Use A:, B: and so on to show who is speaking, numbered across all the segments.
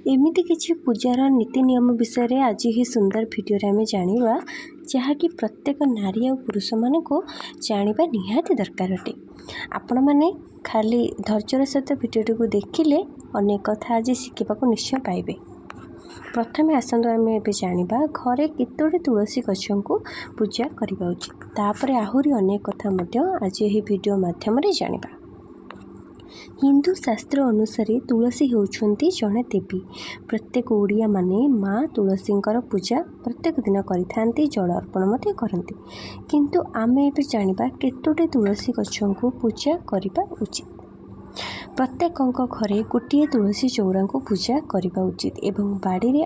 A: एमिति किछि पूजार नीति नियम विषय रे आज ही सुंदर वीडियो रे आमे जानिबा जहाँकि प्रत्येक नारी और पुरुष मान को जानिबा निहाती दरकार अटे। आपण माने खाली धैर्यर सहित वीडियोटी को देखिले अनेक कथा आज शिखा निश्चय पाइबे। प्रथमे आसंतु आमे एबे जानिबा घरे केतोटी तुलसी गछन को पूजा करिबा उचित। तापरे आहुरी अनेक कथा मध्य आज एही वीडियो माध्यम रे जानिबा। हिंदू शास्त्र अनुसार तुलसी होउछंती जणे देवी। प्रत्येक ओडिया माने माँ तुलसींकर पूजा प्रत्येक दिन करिथांती, जल अर्पण मते करंती। किंतु आमे एबे जानिबा केतोटी तुलसी गछन को पूजा करिबा उचित। प्रत्येकଙ୍କ घरे गोटे तुलसी चौरा को पूजा करिबा उचित एवं बाड़ी रे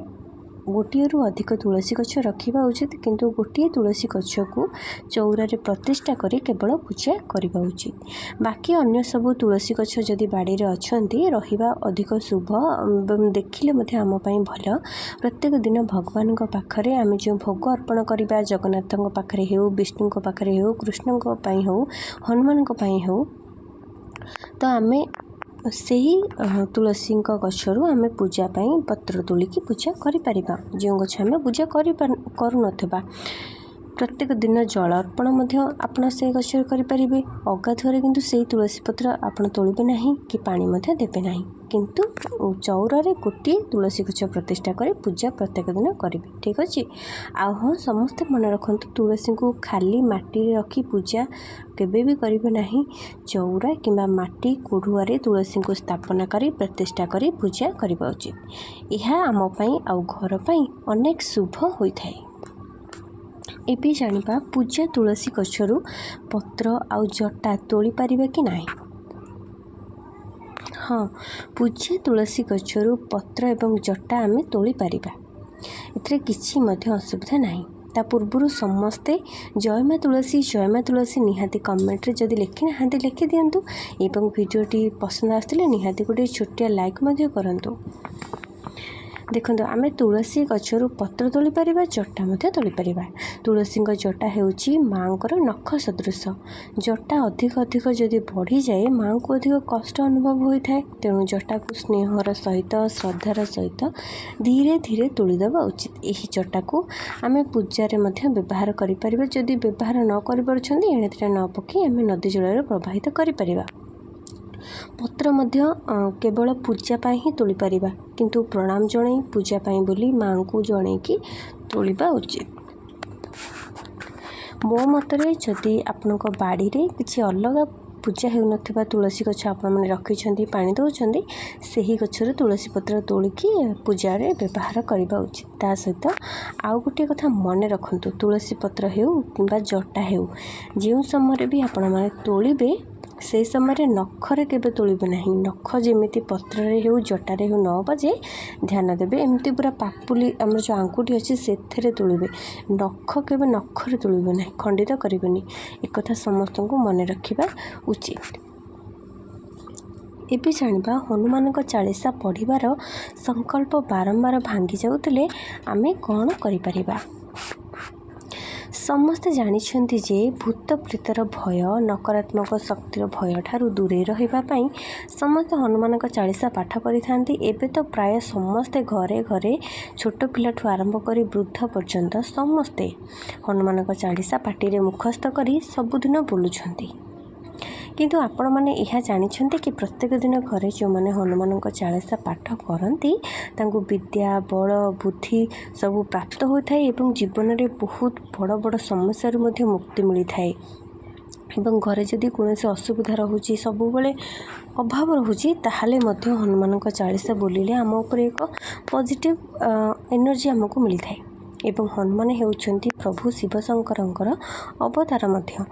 A: गोटे रु अधिक तुलसी गछ रखिबा उचित। किंतु गोटे तुलसी गछ को चौरा रे प्रतिष्ठा करी केवल पूजा करिबा उचित। बाकी अन्य सब तुलसी गछ जदि बाड़ी रे अछंती रहिबा अधिक शुभ एवं देखिले मध्ये आम पई भल। प्रत्येक दिन भगवान पाखरे आमे जो भोग अर्पण करिबा जगन्नाथଙ୍କ पाखरे हेउ, विष्णुଙ୍କ पाखरे हेउ, कृष्णଙ୍କ पई हेउ, हनुमानଙ୍କ पई हेउ, तो आमे सही तुलसी गछरू आम पूजा पाई पत्र तोलिकी पूजा करिपरिबा। जो गछ आम पूजा करू नथिबा प्रत्येक दिन जल अर्पण आपण से गछर करिपरिबे। अगाधुआरे किंतु से तुलसी पत्र आपण तोलिबे नाही कि पानी मध्ये देबे नाही, किंतु चौरा रे गोटे तुलसी गछ प्रतिष्ठा करी पूजा प्रत्येक दिन करिबे। ठीक अछि। आ हाँ, समस्ते मन रखंतु तुलसी को खाली माटी रे रखी पूजा केबे भी करिबे नाही। चौरा किंबा माटी कोढ़ुआरे तुलसी को स्थापना करी प्रतिष्ठा करी पूजा करिबा उचित। यह आम पई आ घर पई अनेक शुभ होइथाय। एबे जानिबा पूजा तुलसी गछरू पत्र आउ जटा तोली परिबा कि नाही। हाँ, पूजा तुलसी गछरू पत्र एवं जटा आमे तोली परिबा। एथरे किछि मध्ये असुविधा नाही। ता पूर्व समस्ते जय माँ तुलसी निहाती कमेंट रे जदि लिखि ना लिखि दियंतु एवं वीडियोटी पसंद आसले निहाती गोटे छोटिया लाइक मध्ये करंतु। देखो आम तुलसी गछरू पत्र तोली परिबा, जटा मध्ये तोली परिबा। तुलसी जटा हेउची माँकर नख सदृश। जटा अधिक अधिक जदि बढ़ी जाए माँ को अधिक कष्ट अनुभव होता है। तेणु जटा को स्नेहर सहित श्रद्धार सहित धीरे धीरे तोलीदेवा उचित। यही जटा को आम पूजा व्यवहार करिपरिबा। जदि व्यवहार न करिपारुछंती एणे न पकई आम नदी जल प्रवाहित करिपरिबा। पत्र मध्य केवल पूजा पाई ही तोली परिबा, किंतु प्रणाम जणई पूजा पाई बोली माँ को जणई कि तोलिबा उचित। मो मतरे जदि आपनक बाड़ी रे किछि अलग पूजा हेउ नथिबा तुलसी गछ आपण माने रखिछंती, पानी दउछंती, सेही गछर तुलसी पत्र तोलिकी पूजा रे व्यवहार करिबा उचित। ता सहित आउ गोटे कथा मन रखंतु, तुलसी पत्र हेउ किंबा जटा हेउ जेउ समय भी आपण माने तोलिबे से समय नखरे केबे तोलिबे नाही। नख जेमिति पत्र रे हेउ जटा रे हेउ न बजे ध्यान देबे। एमती पूरा पापुली हमर जो आंगुठी अछि सेथरे तोलिबे, नख केबे नखरे तोलिबे नाही, खंडित करिबेनी। एक कथा समस्त को मन रखिबा उचित। एबे जानिबा हनुमान चालीसा पढ़िबार संकल्प बारंबार भांगी जाउतले आमे कौन करिपरिबा। समस्ते जानिछंती जे भूत प्रेतर भय, नकारात्मक शक्तिर भय ठारू दूरे रहिबा पई समस्त हनुमान चालीसा पाठ करिथांती। एबे तो प्राय समस्ते घरे घरे छोट पिलाठू आरंभ करी वृद्ध पर्यंत समस्ते हनुमान चालीसा पाटी रे मुखस्थ करी सबुदिन बोलुछंती। किंतु आपण माने यह जानिछंती कि प्रत्येक दिन घरे जो माने हनुमान चालीसा पाठ करती तांको विद्या बल बुद्धि सब प्राप्त होता है एवं जीवन में बहुत बड़ बड़ समस्या मध्ये मुक्ति मिलता है। एवं घरे जदि कौन असुविधा रोचे सब बेले अभाव रोचे ताहले मध्य हनुमान चालीसा बोलिले आम उपर एक पॉजिटिव एनर्जी आमको मिलता है। एवं हनुमान हेउछंती प्रभु शिव शंकरंकर अवतार मध्य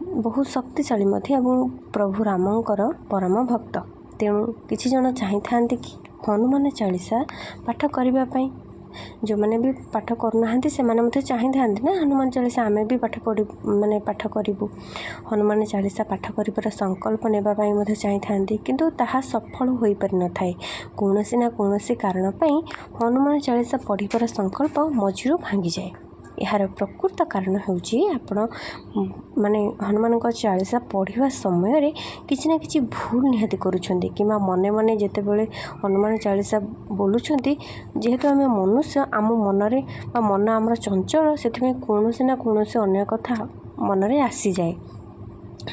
A: बहुत शक्तिशाली मध्य एवं प्रभु रामंकर परम भक्त। तेणु किछि जन चाहि थांती कि हनुमान चालीसा पाठ करिबा पई। जो मैंने भी पाठ करूना से मैंने चाहि थांती ना हनुमान चालीसा आमे भी पाठ पढ़ी माने पाठ करिबु। हनुमान चालीसा पाठ करिबार संकल्प नेबा पई मध्ये चाहि थांती, किंतु ताहा सफल होई पारि न थाए। कोनोसी ना कोनोसी कारण पई हनुमान चालीसा पढ़िबार संकल्प मझिरु भांगी जाए। यार प्रकृत कारण होउची आपण माने हनुमान चालीसा पढ़ा समय किसी ना कि भूल निहाती करुँच कि मने मने जिते बड़े हनुमान चालीसा बोलुंट जेहेतु आम मनुष्य आम मनरे मन आमर चंचल से कौन ना कौन अन्य कथा मनरे आसी जाए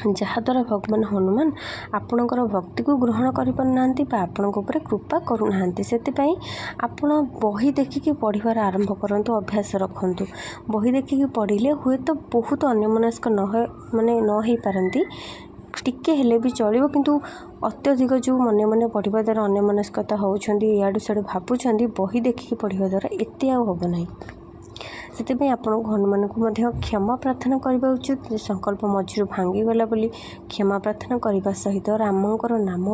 A: जहाद्वारा भगवान हनुमान आपणकर भक्ति को ग्रहण करना आपण कृपा करूना से आपण बही देखिकी पढ़ार आरंभ करूँ अभ्यास रखु बही देखिकी पढ़ले हुए तो बहुत अन्यमनस्क माने न हो पारती टिके हेले भी चलो किंतु अत्यधिक जो मने मने पढ़ा द्वारा अन्यमनस्कता होती इाड़ू सियाड़ू भावुं बही देखिकी पढ़ा द्वारा एत आब ना से आपण हनुमान को क्षमा प्रार्थना करने उचित संकल्प मझिर भांगीगला बोली क्षमा प्रार्थना करने सहित रामंकर नाम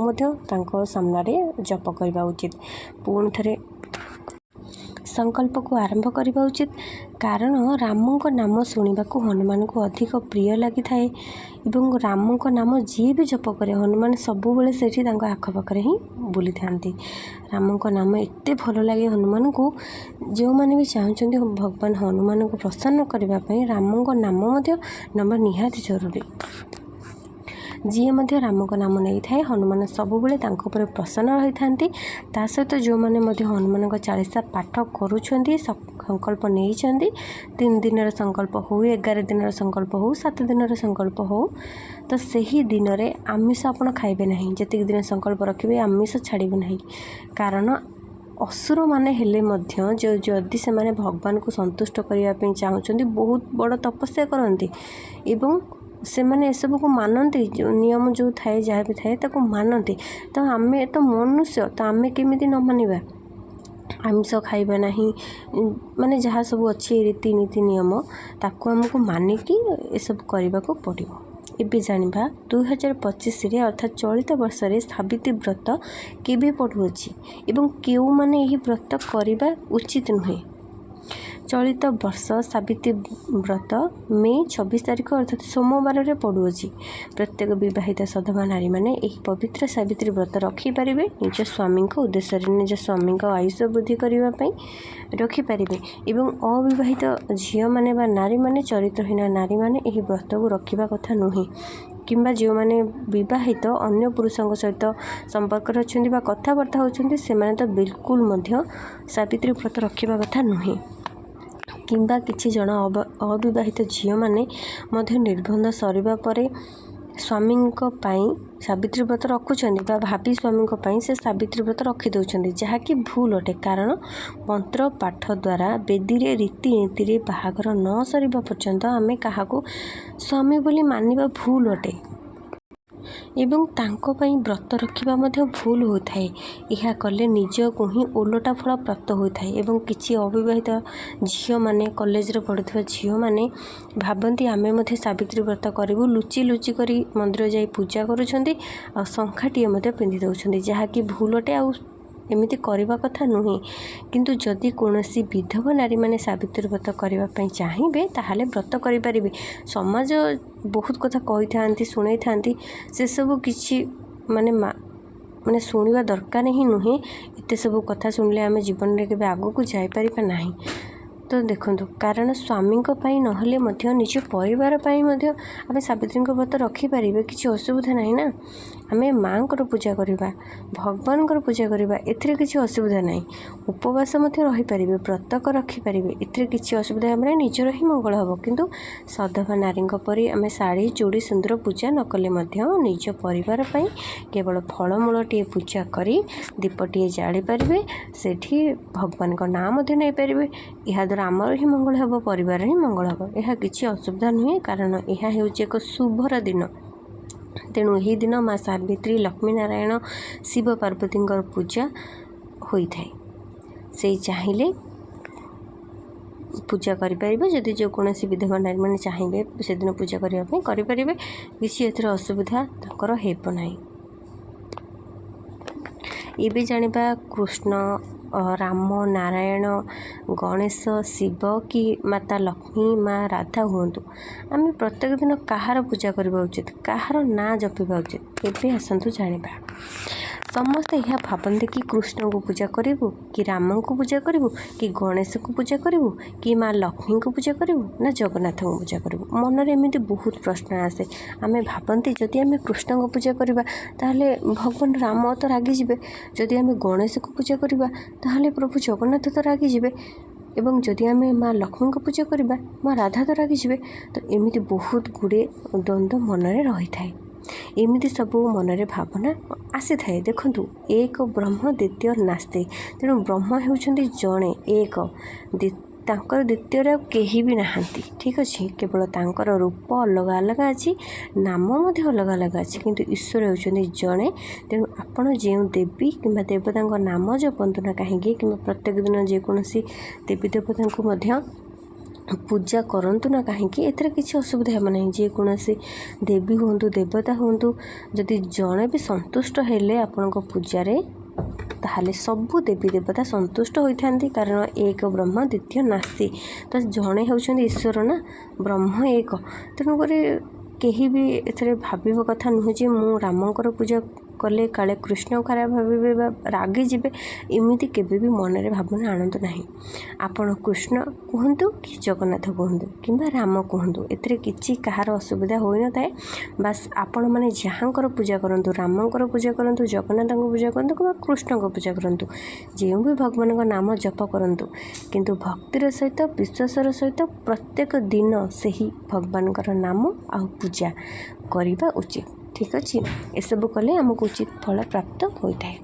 A: सामने जप करने उचित पुणी थे संकल्प को आरंभ करने उचित कारण रामंक नाम शुणा को हनुमान को अधिक प्रिय लगी थाए एवं रामंक नाम जी भी जप करे हनुमान सबुबले से आखपाखे ही बुली था रामंक नाम एत भल लगे हनुमान को जो मैंने भी चाहते भगवान हनुमान को प्रसन्न करने रामंक नाम नंबर निहाती जरूरी जी मध्य रामक नाम नहीं थाए हनुमान सबुबले प्रसन्न रही था सहित जो मैंने हनुमान चालीसा पाठ करुँच संकल्प नहीं 3 दिन संकल्प हो 11 दिन संकल्प हो 7 दिन संकल्प हो तो सही दिन में आमिष आपड़ खाइबे नहीं जी दिन संकल्प रखिए आमिष छाड़े ना कारण असुर माने हेले मध्य जो जदि से माने भगवान को संतुष्ट करने चाहते बहुत बड़ तपस्या करती एवं से माने सब को मानती जो नियम जो थाए जहाँ भी थाए ताको मानती तो आम तो मनुष्य तो आम केमी न मानिबा आमिष खाइबा नहीं माने जहाँ सब अच्छी रीतिनीति नियम ताको आमको मानिकी ये सब करने को पड़ो एबे जानिबा 2025 अर्थात चलित वर्ष रे सावित्री व्रत केबे पड़ुअछि एवं केउ माने एही व्रत करिबा उचित नुहे चलित वर्ष सावित्री व्रत मे 26 तारिख अर्थात सोमवार रे पड़ुअछि प्रत्येक विवाहित सधवा नारी माने एही पवित्र सावित्री व्रत रखिपारे निज स्वामी उद्देश्य निज स्वामी आयुष वृद्धि करने रखिपारे एवं अविवाहित झील मैंने नारी माने चरित्रहीन नारी माने एही व्रत को रखा कथा नुहे किंबा जो मैंने विवाहित अन्य पुरुषों सहित संपर्क अच्छा कथबार्ता होती से तो बिल्कुल सावित्री व्रत रखा कथा नुहे किंबा किछि जन अविवाहित झील मैंने निर्बंध सरिबा परे स्वामी सावित्री व्रत रखुंट भाभी स्वामी से सावित्री व्रत रखिदे जहाँकि भूल अटे कारण मंत्र पाठ द्वारा बेदी रे रीतिनीति बाहागर न सरिबा पर्यंत आमे काहाकू स्वामी बोली मानिबा भूल अटे एवं तांको पई व्रत रखिबा मध्य भूल होता है यह कले निज को ही ओलटा फल प्राप्त होता है एवं किछि अविवाहित झील माने कॉलेज रे पढ़ुवा झील माने भाबंती आमे मध्य सावित्री व्रत करिवु लुचि लुचि करी मंदिर जाई पूजा करूछंती आ संखाटिए मध्य पिंधि दउछंती जहाँकि भूलटे आ एमिति करबा कथा नुहे किंतु जदि कोनोसी विधवा नारी माने सावित्री व्रत करबा पई चाहिबे ताहाले व्रत करि परिबे समाज बहुत कथा कहि थांती सुनै थांती से सब किछि माने माने सुनिबा दरकार ही नुहे एते सब कथा सुनले आमे जीवन रे केबे आगो को जाय परिबा नाही तो देखो कारण स्वामी नहले निज परिवार आम सावित्री व्रत रखिपारे किसी असुविधा नहीं ना आम माँ पूजा करवा भगवान पूजा करवा एथिरे किसी असुविधा नहीं उपवास रहीपर व्रत रखिपारे एथिरे किसी असुविधा आम निजर ही मंगल हम किंतु सधवा नारी परी आम शाढ़ी चूड़ी सुंदर पूजा न कले निज परिवार केवल फलमूल टे पूजा करी दीपटे जाली पारे से भगवान नाम नहीं पारे यह आमर ही मंगल हम परिवार ही मंगल हम यह किसी असुविधा नुहे कारण यह एक शुभर दिन तेणु यही दिन माँ सावित्री लक्ष्मी नारायण शिव पार्वती पूजा होता है से चाहिए पूजा करें जदि जो कौन विधवा नारी मैंने चाहिए से दिन पूजा करने करें किसी एथर असुविधा तंकर हेब ना ये जानिबा कृष्ण राम नारायण गणेश शिव कि माता लक्ष्मी माँ राधा हूँ आम प्रत्येक दिन कहार पूजा करवा उचित कहार ना जपिबा उचित एबे आसंतु जानिबा ସମସ୍ତେ ଏହା ଭାବନ୍ତି कि कृष्ण को पूजा करूँ कि राम को पूजा करूँ कि गणेश को पूजा करूँ कि माँ लक्ष्मी को पूजा करूँ ना जगन्नाथ को पूजा करूँ। मनरे एमती बहुत प्रश्न आसे। आमे भाबती जदि आमे कृष्ण को पूजा करवा ताहले भगवान राम तो रागी जिबे, जदि आमे गणेश को पूजा करवा ताहले प्रभु जगन्नाथ तो रागी जिबे, एवं जदि आमे माँ लक्ष्मी को पूजा करवा माँ राधा तो रागी जिबे। तो एमती बहुत गुड़े द्वंद्व मनरे रही थाए। एमती सब मनरे भावना आसी थाए। देखंतु एक ब्रह्म द्वितीय नास्ति, तेणु ब्रह्म होउछंती जणे एक, तांकर द्वितीय केही भी नाहांती। ठीक अच्छे, केवल तांकर रूप अलग अलग अच्छी, नाम मध्य अलग अलग अच्छी, किंतु ईश्वर होउछंती जणे। तेणु आपण जो देवी कि देवता नाम जपंतु ना कहीं कि प्रत्येक दिन जेकोसी देवी देवता को मध्य पूजा करंतु ना कहीं एथरे किसी असुविधा हम ना। जेकोसी देवी हूँ देवता हूँ जदि जड़े भी संतुष्ट हेले आपण पूजारे ताहले सबु देवी देवता संतुष्ट होता, कारण एक ब्रह्म द्वितीय नास्ति। तो जड़े होउछंती ईश्वर ना, ब्रह्म एक। तेणुक कहीं भी एथरे भाव कथा नुहे जे मु रामंकर पूजा कले काले कृष्ण खराब भावे रागी जिबे, एमती केबे भी मनरे भावना आणतु नाही। आपण कृष्ण कहतु कि जगन्नाथ कहतु कि राम कहतु, एथरे किछि कहार असुविधा होई न थाए। बस आपण माने जहाँकर पूजा करंतु, रामंकर पूजा करंतु, जगन्नाथ पूजा करंतु कि कृष्ण को पूजा करंतु, जो भी भगवान का नाम जप करंतु, किंतु भक्तिर सहित विश्वासर सहित प्रत्येक दिन सही भगवान नाम आ पूजा करने उचित। ठीक अच्छे, एसबू कले आमको उचित फल प्राप्त होता है।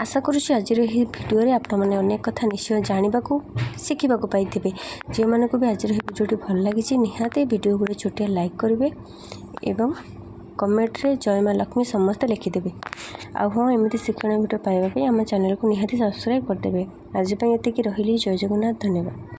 A: आशा करुँच आज भिडियो आपण मैंने अनेक कथा निश्चय जानवा शिखा पाई। जो मानक भी आज भिडियो भल लगी निहाती भिडियो गोटे छोटिया लाइक करेंगे एवं कमेंट रे जय माँ लक्ष्मी समस्त लिखिदेवे। आ हाँ, एमती शिक्षण भिडियो पाइबा आम चैनल को निहाती सब्सक्राइब करदे। आज ये रही जय जगन्नाथ, धन्यवाद।